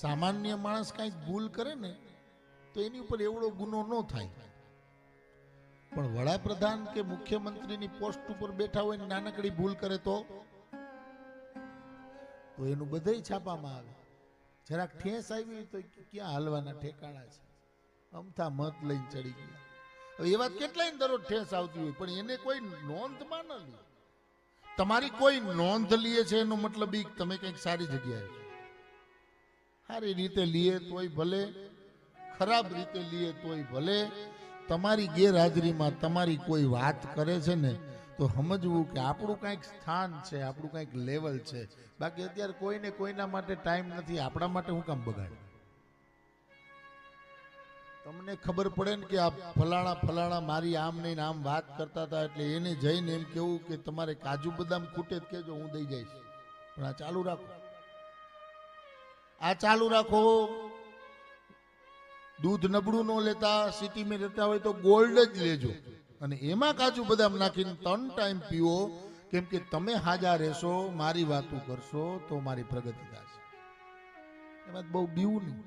સામાન્ય માણસ કાંઈક ભૂલ કરે ને તો એની ઉપર એવડો ગુનો ન થાય, પણ વડાપ્રધાન કે મુખ્યમંત્રીની પોસ્ટ ઉપર બેઠા હોય ને નાનકડી ભૂલ કરે તો એનું બધેય છાપામાં આવે. જરાક ઠેસ આવી તો ક્યાં હાલવાના ઠેકાણા છે, અમથા મત લઈને ચડી ગયા. હવે એ વાત કેટલાય દરરોજ ઠેસ આવતી હોય પણ એને કોઈ નોંધમાં ન લે. તમારી કોઈ નોંધ લીએ છે એનો મતલબ ઈ તમે કંઈક સારી જગ્યાએ છો. સારી રીતે લીએ તોય ભલે, ખરાબ રીતે લીએ તોય ભલે, તમારી ગેરહાજરીમાં તમારી કોઈ વાત કરે છે ને તો સમજવું કે આપણું કંઈક સ્થાન છે, આપણું કંઈક લેવલ છે. બાકી અત્યારે કોઈને કોઈના માટે ટાઈમ નથી, આપણા માટે હું કામ બગાડે. તમને ખબર પડે ને કે આ ફલાણા મારી આમ નહીં આમ વાત કરતા હતા એટલે એને જઈને એમ કેવું કે તમારે કાજુ બદામ ખૂટે જ કેજો, હું દઈ જઈશ. પણ આ ચાલુ રાખો, આ ચાલુ રાખો. દૂધ નબળું ન લેતા, સિટીમાં રહેતા હોય તો ગોલ્ડ જ લેજો અને એમાં કાજુ બદામ નાખીને 3 ટાઈમ પીવો. કેમ કે તમે હાજા રહેશો, મારી વાતો કરશો તો મારી પ્રગતિ થશે. એમાં બહુ બીવું નહીં.